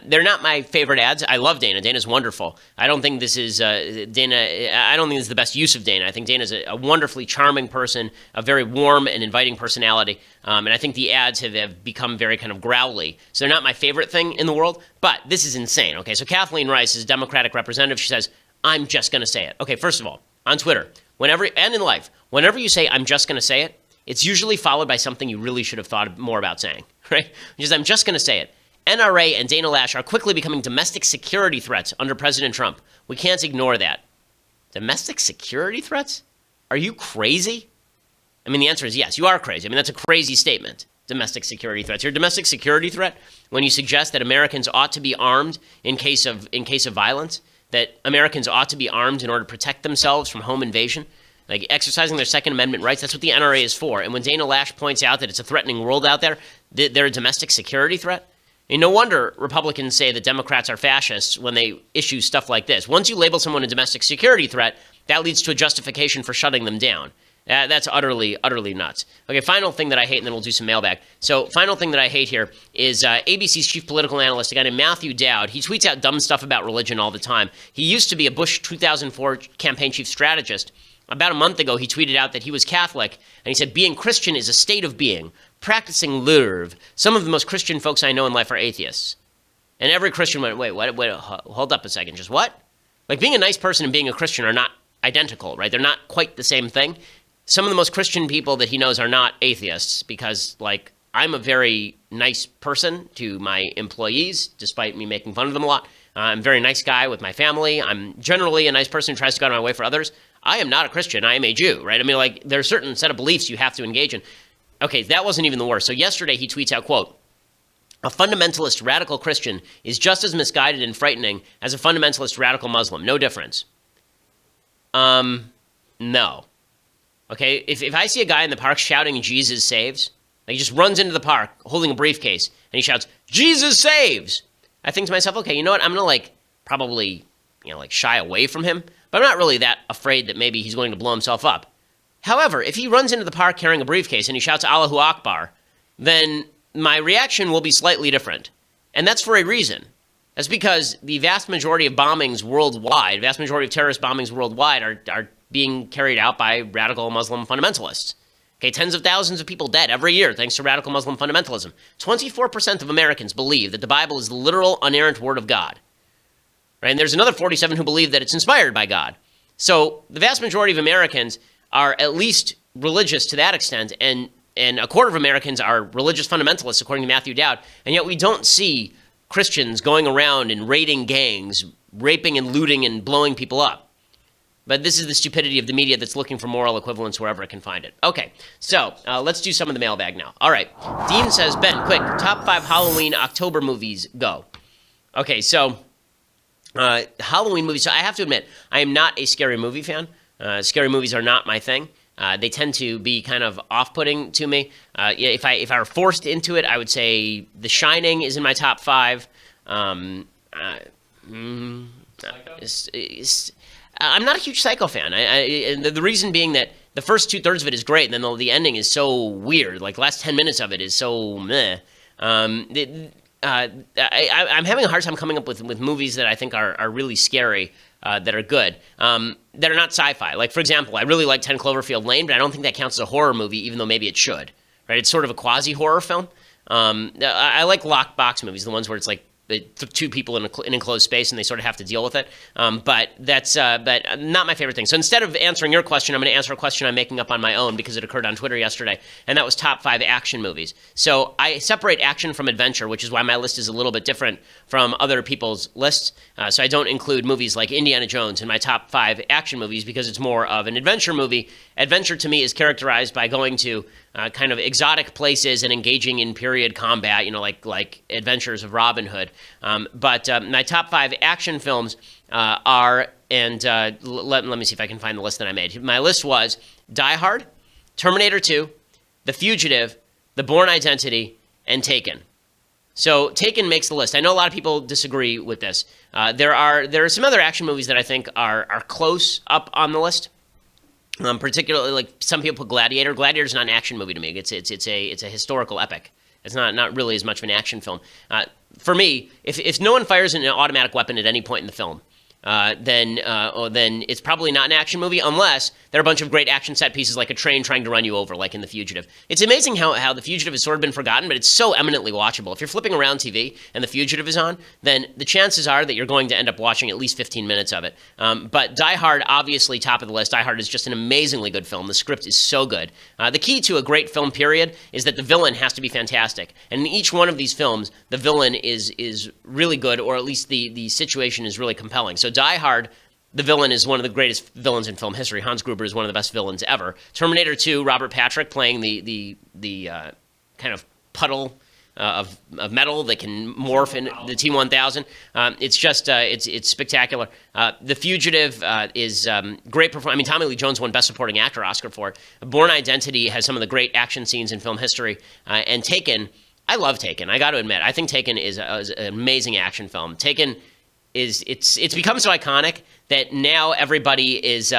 They're not my favorite ads. I love Dana. Dana's wonderful. I don't think this is Dana. I don't think this is the best use of Dana. I think Dana's a wonderfully charming person, a very warm and inviting personality. And I think the ads have become very kind of growly. So they're not my favorite thing in the world. But this is insane. Okay, so Kathleen Rice is a Democratic representative. She says, "I'm just going to say it." Okay, first of all, on Twitter, whenever and in life, whenever you say "I'm just going to say it," it's usually followed by something you really should have thought more about saying, right? Which is, "I'm just going to say it." NRA and Dana Lash are quickly becoming domestic security threats under President Trump. We can't ignore that. Domestic security threats? Are you crazy? I mean, the answer is yes, you are crazy. I mean, that's a crazy statement. Domestic security threats. You're a domestic security threat when you suggest that Americans ought to be armed in case of violence, that Americans ought to be armed in order to protect themselves from home invasion. Like exercising their Second Amendment rights, that's what the NRA is for. And when Dana Lash points out that it's a threatening world out there, they're a domestic security threat. And no wonder Republicans say that Democrats are fascists when they issue stuff like this. Once you label someone a domestic security threat, that leads to a justification for shutting them down. That's utterly nuts. Okay, final thing that I hate, and then we'll do some mailbag. So final thing that I hate here is ABC's chief political analyst, a guy named Matthew Dowd. He tweets out dumb stuff about religion all the time. He used to be a Bush 2004 campaign chief strategist. About a month ago, he tweeted out that he was Catholic, and he said, "Being Christian is a state of being. Practicing l'oeuvre. Some of the most Christian folks I know in life are atheists." And every Christian went, wait, hold up a second, just what? Like, being a nice person and being a Christian are not identical, right? They're not quite the same thing. Some of the most Christian people that he knows are not atheists because, like, I'm a very nice person to my employees, despite me making fun of them a lot. I'm a very nice guy with my family. I'm generally a nice person who tries to go out of my way for others. I am not a Christian. I am a Jew, right? I mean, like, there are a certain set of beliefs you have to engage in. Okay, that wasn't even the worst. So yesterday he tweets out, quote, "A fundamentalist radical Christian is just as misguided and frightening as a fundamentalist radical Muslim. No difference." No. Okay, if I see a guy in the park shouting "Jesus saves," like he just runs into the park holding a briefcase and he shouts "Jesus saves," I think to myself, okay, you know what? I'm gonna probably shy away from him, but I'm not really that afraid that maybe he's going to blow himself up. However, if he runs into the park carrying a briefcase and he shouts "Allahu Akbar," then my reaction will be slightly different, and that's for a reason. That's because the vast majority of bombings worldwide, vast majority of terrorist bombings worldwide are being carried out by radical Muslim fundamentalists. Okay, tens of thousands of people dead every year thanks to radical Muslim fundamentalism. 24% of Americans believe that the Bible is the literal, inerrant word of God. Right? And there's another 47 who believe that it's inspired by God. So the vast majority of Americans are at least religious to that extent, and a quarter of Americans are religious fundamentalists, according to Matthew Dowd, and yet we don't see Christians going around and raiding gangs, raping and looting and blowing people up. But this is the stupidity of the media that's looking for moral equivalence wherever it can find it. Okay, so let's do some of the mailbag now. All right, Dean says, "Ben, quick, top 5 Halloween October movies, go." Okay, so Halloween movies. So I have to admit, I am not a scary movie fan. Scary movies are not my thing. They tend to be kind of off-putting to me. If I were forced into it, I would say The Shining is in my top 5. I'm not a huge Psycho fan. And the reason being that the first 2/3 of it is great, and then the ending is so weird. Like, the last 10 minutes of it is so meh. I'm having a hard time coming up with movies that I think are really scary, that are good, that are not sci-fi. Like, for example, I really like 10 Cloverfield Lane, but I don't think that counts as a horror movie, even though maybe it should. Right? It's sort of a quasi-horror film. I like locked box movies, the ones where it's like two people in an enclosed space and they sort of have to deal with it. But that's not my favorite thing. So instead of answering your question, I'm going to answer a question I'm making up on my own because it occurred on Twitter yesterday, and that was top 5 action movies. So I separate action from adventure, which is why my list is a little bit different from other people's lists. So I don't include movies like Indiana Jones in my top 5 action movies because it's more of an adventure movie. Adventure to me is characterized by going to kind of exotic places and engaging in period combat, like Adventures of Robin Hood. But my top 5 action films are, and let me see if I can find the list that I made. My list was Die Hard, Terminator 2, The Fugitive, The Bourne Identity, and Taken. So Taken makes the list. I know a lot of people disagree with this. There are some other action movies that I think are close up on the list. Particularly, like, some people put Gladiator. Gladiator's not an action movie to me. It's a historical epic. It's not really as much of an action film. For me, if no one fires an automatic weapon at any point in the film, then it's probably not an action movie unless there are a bunch of great action set pieces like a train trying to run you over, like in The Fugitive. It's amazing how The Fugitive has sort of been forgotten, but it's so eminently watchable. If you're flipping around TV and The Fugitive is on, then the chances are that you're going to end up watching at least 15 minutes of it. But Die Hard, obviously top of the list. Die Hard is just an amazingly good film. The script is so good. The key to a great film, period, is that the villain has to be fantastic. And in each one of these films, the villain is really good, or at least the situation is really compelling. So Die Hard, the villain is one of the greatest villains in film history. Hans Gruber is one of the best villains ever. Terminator 2, Robert Patrick playing the kind of puddle of metal that can morph in the T-1000. It's just it's spectacular. The Fugitive is great performance. I mean, Tommy Lee Jones won Best Supporting Actor Oscar for it. Born Identity has some of the great action scenes in film history. And Taken, I love Taken. I got to admit, I think Taken is an amazing action film. Taken it's become so iconic that now everybody is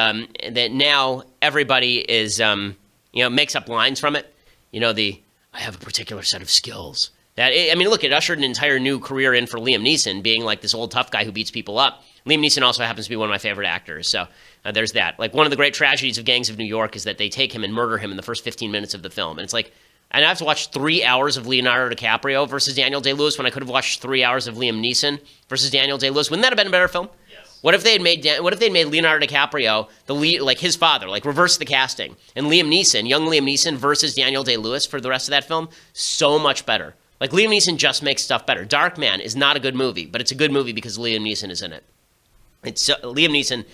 makes up lines from it. I have a particular set of skills. Look, it ushered an entire new career in for Liam Neeson, being like this old tough guy who beats people up. Liam Neeson also happens to be one of my favorite actors, so there's that. Like, one of the great tragedies of Gangs of New York is that they take him and murder him in the first 15 minutes of the film, and it's like, and I have to watch 3 hours of Leonardo DiCaprio versus Daniel Day-Lewis when I could have watched 3 hours of Liam Neeson versus Daniel Day-Lewis. Wouldn't that have been a better film? Yes. What if they had made Leonardo DiCaprio the lead, like his father, like reverse the casting, and young Liam Neeson versus Daniel Day-Lewis for the rest of that film? So much better. Like, Liam Neeson just makes stuff better. Dark Man is not a good movie, but it's a good movie because Liam Neeson is in it. Liam Neeson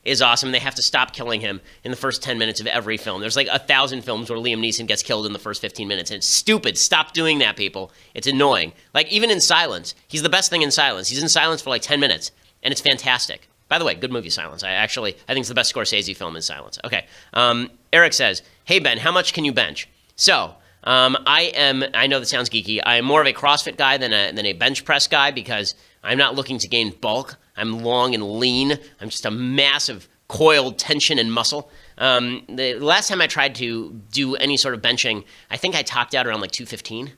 is awesome. They have to stop killing him in the first 10 minutes of every film. There's like 1,000 films where Liam Neeson gets killed in the first 15 minutes, and it's stupid. Stop doing that, people. It's annoying. Like, even in Silence, he's the best thing in Silence. He's in Silence for like 10 minutes, and it's fantastic. By the way, good movie, Silence. I think it's the best Scorsese film is Silence. Okay. Eric says, hey, Ben, how much can you bench? So, I know that sounds geeky. I am more of a CrossFit guy than a bench press guy because I'm not looking to gain bulk. I'm long and lean. I'm just a massive coiled tension and muscle. The last time I tried to do any sort of benching, I think I topped out around like 215.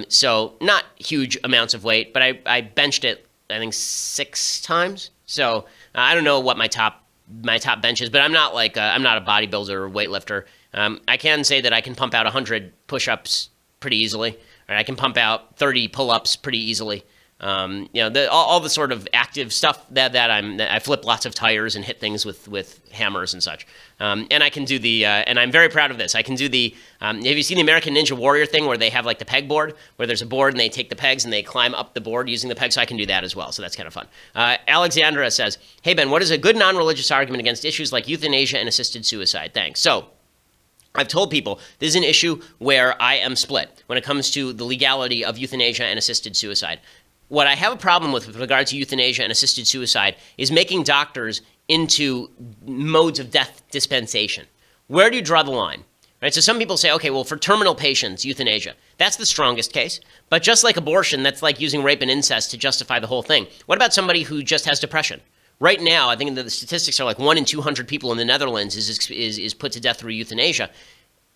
So not huge amounts of weight, but I benched it, I think 6 times. So I don't know what my top bench is, but I'm not a bodybuilder or weightlifter. I can say that I can pump out 100 push-ups pretty easily. Or I can pump out 30 pull-ups pretty easily. All the sort of active stuff that I flip lots of tires and hit things with hammers and such. And I can do and I'm very proud of this. I can do have you seen the American Ninja Warrior thing where they have like the peg board, where there's a board and they take the pegs and they climb up the board using the pegs? So I can do that as well. So that's kind of fun. Alexandra says, hey, Ben, what is a good non-religious argument against issues like euthanasia and assisted suicide? Thanks. So, I've told people this is an issue where I am split when it comes to the legality of euthanasia and assisted suicide. What I have a problem with regard to euthanasia and assisted suicide is making doctors into modes of death dispensation. Where do you draw the line? Right? So some people say, okay, well, for terminal patients, euthanasia. That's the strongest case. But just like abortion, that's like using rape and incest to justify the whole thing. What about somebody who just has depression? Right now, I think the statistics are like 1 in 200 people in the Netherlands is put to death through euthanasia.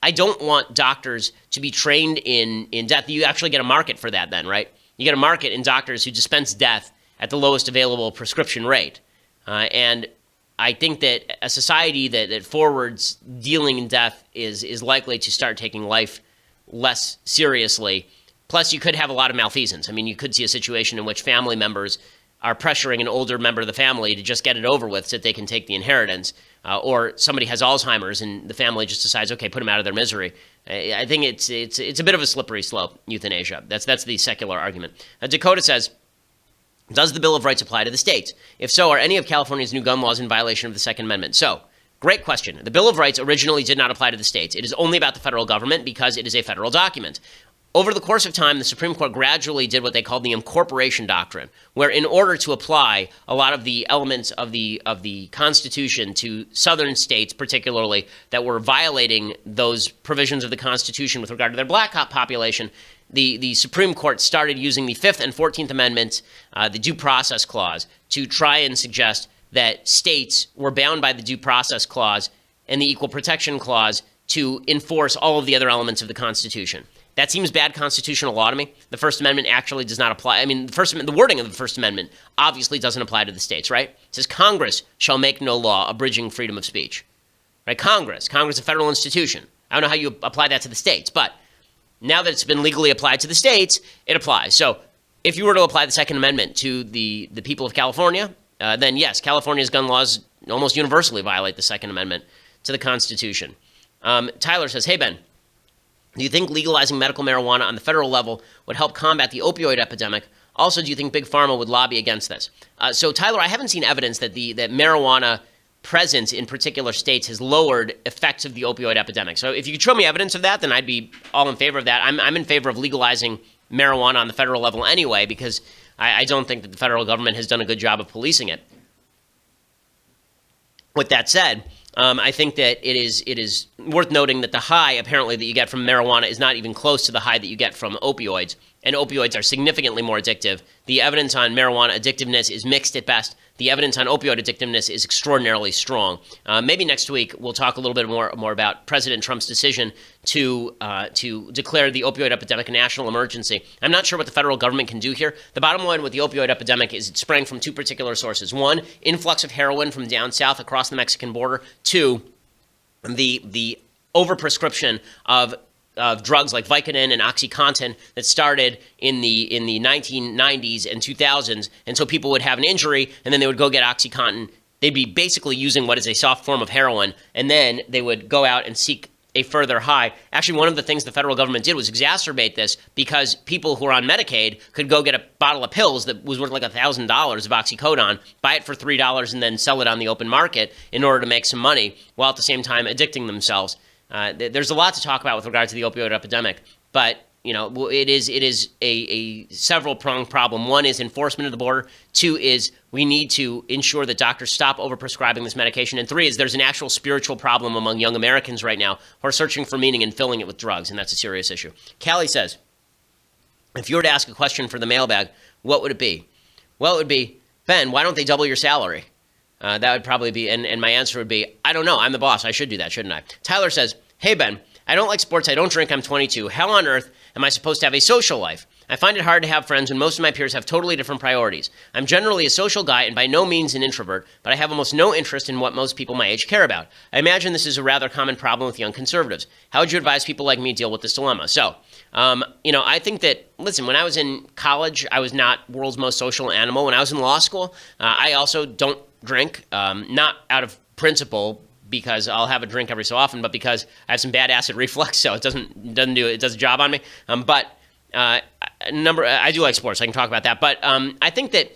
I don't want doctors to be trained in death. You actually get a market for that then, right? You get a market in doctors who dispense death at the lowest available prescription rate. And I think that a society that forwards dealing in death is likely to start taking life less seriously. Plus, you could have a lot of malfeasance. I mean, you could see a situation in which family members are pressuring an older member of the family to just get it over with so that they can take the inheritance. Or somebody has Alzheimer's and the family just decides, okay, put them out of their misery. I think it's a bit of a slippery slope, euthanasia. That's the secular argument. Dakota says, does the Bill of Rights apply to the states? If so, are any of California's new gun laws in violation of the Second Amendment? So, great question. The Bill of Rights originally did not apply to the states. It is only about the federal government because it is a federal document. Over the course of time, the Supreme Court gradually did what they called the incorporation doctrine, where in order to apply a lot of the elements of the Constitution to southern states, particularly, that were violating those provisions of the Constitution with regard to their black population, the Supreme Court started using the 5th and 14th Amendments, the Due Process Clause, to try and suggest that states were bound by the Due Process Clause and the Equal Protection Clause to enforce all of the other elements of the Constitution. That seems bad constitutional law to me. The First Amendment actually does not apply. I mean, the wording of the First Amendment obviously doesn't apply to the states, right? It says Congress shall make no law abridging freedom of speech, right? Congress is a federal institution. I don't know how you apply that to the states, but now that it's been legally applied to the states, it applies. So if you were to apply the Second Amendment to the people of California, then yes, California's gun laws almost universally violate the Second Amendment to the Constitution. Tyler says, hey, Ben, do you think legalizing medical marijuana on the federal level would help combat the opioid epidemic? Also, do you think Big Pharma would lobby against this? So, Tyler, I haven't seen evidence that that marijuana presence in particular states has lowered effects of the opioid epidemic. So if you could show me evidence of that, then I'd be all in favor of that. I'm in favor of legalizing marijuana on the federal level anyway, because I don't think that the federal government has done a good job of policing it. With that said, I think that it is worth noting that the high, apparently, that you get from marijuana is not even close to the high that you get from opioids, and opioids are significantly more addictive. The evidence on marijuana addictiveness is mixed at best. The evidence on opioid addictiveness is extraordinarily strong. Maybe next week we'll talk a little bit more about President Trump's decision to declare the opioid epidemic a national emergency. I'm not sure what the federal government can do here. The bottom line with the opioid epidemic is it sprang from two particular sources. One, influx of heroin from down south across the Mexican border. Two, the overprescription of drugs like Vicodin and OxyContin that started in the 1990s and 2000s, and so people would have an injury and then they would go get OxyContin. They'd be basically using what is a soft form of heroin, and then they would go out and seek a further high. Actually, one of the things the federal government did was exacerbate this, because people who are on Medicaid could go get a bottle of pills that was worth like $1,000 of oxycodone, buy it for $3, and then sell it on the open market in order to make some money, while at the same time addicting themselves. There's a lot to talk about with regard to the opioid epidemic, but it is a several-pronged problem. One is enforcement of the border. Two is we need to ensure that doctors stop overprescribing this medication. And three is there's an actual spiritual problem among young Americans right now who are searching for meaning and filling it with drugs, and that's a serious issue. Callie says, if you were to ask a question for the mailbag, what would it be? Well, it would be, Ben, why don't they double your salary? That would probably be, and my answer would be, I don't know. I'm the boss. I should do that, shouldn't I? Tyler says, hey, Ben, I don't like sports. I don't drink. I'm 22. How on earth am I supposed to have a social life? I find it hard to have friends when most of my peers have totally different priorities. I'm generally a social guy and by no means an introvert, but I have almost no interest in what most people my age care about. I imagine this is a rather common problem with young conservatives. How would you advise people like me deal with this dilemma? So, I think that, listen, when I was in college, I was not world's most social animal. When I was in law school, I also don't drink, not out of principle, because I'll have a drink every so often, but because I have some bad acid reflux, so it does a job on me. I do like sports. I can talk about that, but I think that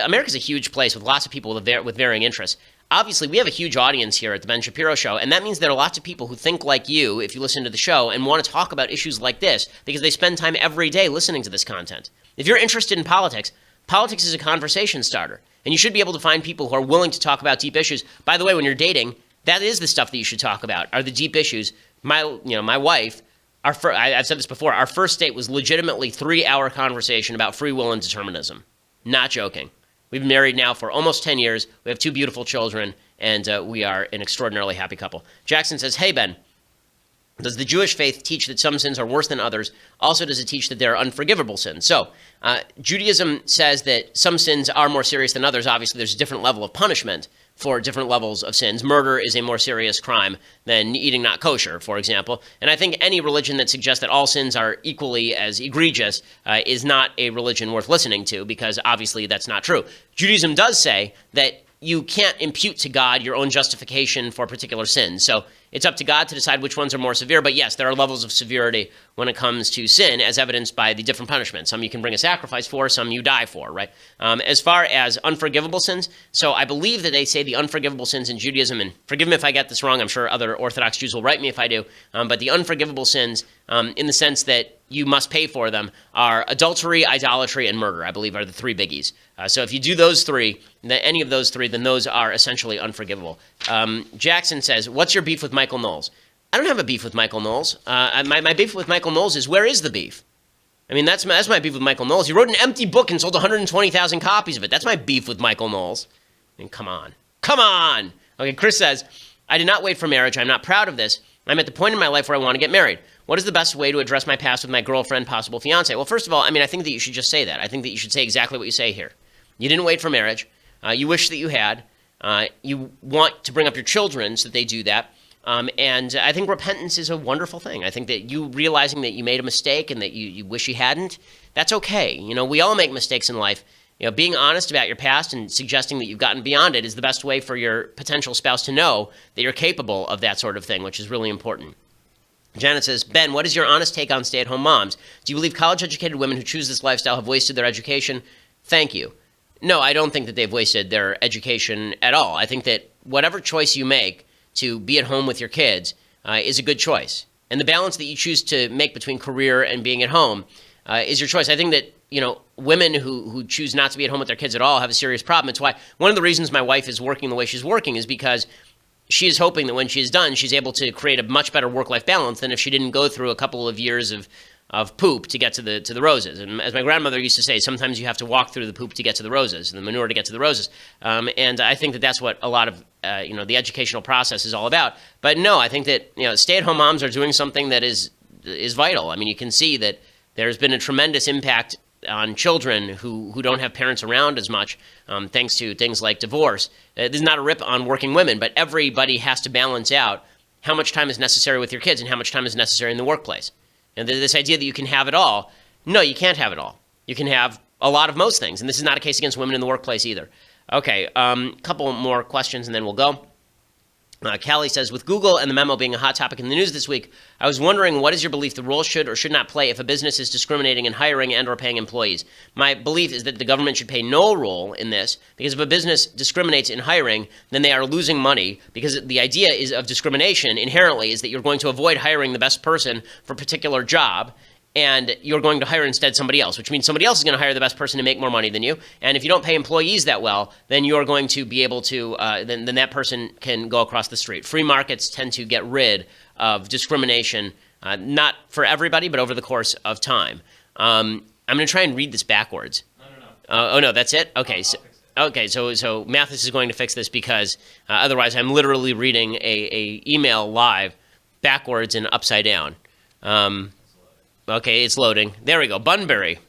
America's a huge place with lots of people with varying interests. Obviously, we have a huge audience here at the Ben Shapiro Show, and that means there are lots of people who think like you if you listen to the show and want to talk about issues like this because they spend time every day listening to this content. If you're interested in politics is a conversation starter. And you should be able to find people who are willing to talk about deep issues. By the way, when you're dating, that is the stuff that you should talk about, are the deep issues. My wife, I've said this before, our first date was legitimately 3-hour conversation about free will and determinism. Not joking. We've been married now for almost 10 years. We have 2 beautiful children, and we are an extraordinarily happy couple. Jackson says, hey, Ben, does the Jewish faith teach that some sins are worse than others? Also, does it teach that there are unforgivable sins? So, Judaism says that some sins are more serious than others. Obviously, there's a different level of punishment for different levels of sins. Murder is a more serious crime than eating not kosher, for example. And I think any religion that suggests that all sins are equally as egregious is not a religion worth listening to, because obviously that's not true. Judaism does say that you can't impute to God your own justification for particular sins. So it's up to God to decide which ones are more severe. But yes, there are levels of severity when it comes to sin, as evidenced by the different punishments. Some you can bring a sacrifice for, some you die for, right? As far as unforgivable sins, so I believe that they say the unforgivable sins in Judaism, and forgive me if I get this wrong, I'm sure other Orthodox Jews will write me if I do, but the unforgivable sins, in the sense that you must pay for them, are adultery, idolatry, and murder, I believe, are the 3 biggies. So if you do those 3, any of those 3, then those are essentially unforgivable. Jackson says, what's your beef with Michael Knowles? I don't have a beef with Michael Knowles. My beef with Michael Knowles is, where is the beef? I mean, that's my beef with Michael Knowles. He wrote an empty book and sold 120,000 copies of it. That's my beef with Michael Knowles. I mean, come on. Come on! Okay, Chris says, I did not wait for marriage. I'm not proud of this. I'm at the point in my life where I want to get married. what is the best way to address my past with my girlfriend, possible fiance? Well, first of all, I mean, I think that you should just say that. I think that you should say exactly what you say here. You didn't wait for marriage. You wish that you had. You want to bring up your children so that they do that. And I think repentance is a wonderful thing. I think that you realizing that you made a mistake and that you wish you hadn't, that's okay. You know, we all make mistakes in life. You know, being honest about your past and suggesting that you've gotten beyond it is the best way for your potential spouse to know that you're capable of that sort of thing, which is really important. Janet says, Ben, what is your honest take on stay-at-home moms? Do you believe college-educated women who choose this lifestyle have wasted their education? Thank you. No, I don't think that they've wasted their education at all. I think that whatever choice you make to be at home with your kids is a good choice. And the balance that you choose to make between career and being at home is your choice. I think that, you know, women who choose not to be at home with their kids at all have a serious problem. It's why one of the reasons my wife is working the way she's working is because she is hoping that when she's done, she's able to create a much better work-life balance than if she didn't go through a couple of years of poop to get to the roses. And as my grandmother used to say, sometimes you have to walk through the poop to get to the roses, and the manure to get to the roses. And I think that that's what a lot of the educational process is all about. But no, I think that stay-at-home moms are doing something that is vital. I mean, you can see that there's been a tremendous impact on children who don't have parents around as much, thanks to things like divorce. This is not a rip on working women, but everybody has to balance out how much time is necessary with your kids and how much time is necessary in the workplace. And this idea that you can have it all, no, you can't have it all. You can have a lot of most things, and this is not a case against women in the workplace either. Okay, couple more questions and then we'll go. Callie says, with Google and the memo being a hot topic in the news this week, I was wondering, what is your belief the role should or should not play if a business is discriminating in hiring and or paying employees? My belief is that the government should play no role in this, because if a business discriminates in hiring, then they are losing money, because the idea of discrimination inherently is that you're going to avoid hiring the best person for a particular job, and you're going to hire instead somebody else, which means somebody else is going to hire the best person to make more money than you. And if you don't pay employees that well, then you're going to be able to, then that person can go across the street. Free markets tend to get rid of discrimination, not for everybody, but over the course of time. I'm going to try and read this backwards. No. Oh, no, that's it? Okay. So Mathis is going to fix this because otherwise I'm literally reading a email live backwards and upside down. Okay, it's loading. There we go. Bunbury.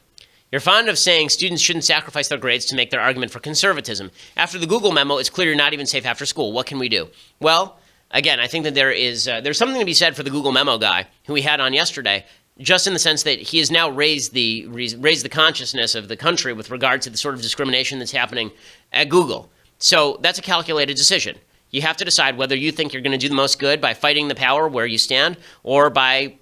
You're fond of saying students shouldn't sacrifice their grades to make their argument for conservatism. After the Google memo, it's clear you're not even safe after school. What can we do? Well, again, I think that there's something to be said for the Google memo guy who we had on yesterday, just in the sense that he has now raised the consciousness of the country with regard to the sort of discrimination that's happening at Google. So that's a calculated decision. You have to decide whether you think you're going to do the most good by fighting the power where you stand, or by,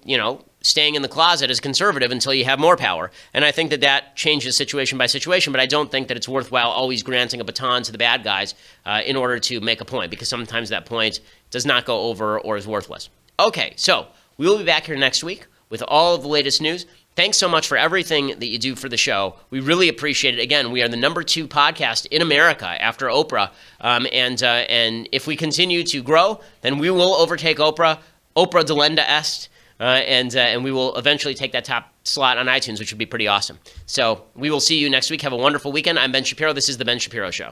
staying in the closet as conservative until you have more power. And I think that changes situation by situation, but I don't think that it's worthwhile always granting a baton to the bad guys in order to make a point, because sometimes that point does not go over or is worthless. Okay, so we will be back here next week with all of the latest news. Thanks so much for everything that you do for the show. We really appreciate it. Again, we are the #2 podcast in America after Oprah. And if we continue to grow, then we will overtake Oprah. Oprah delenda est. And we will eventually take that top slot on iTunes, which would be pretty awesome. So we will see you next week. Have a wonderful weekend. I'm Ben Shapiro. This is The Ben Shapiro Show.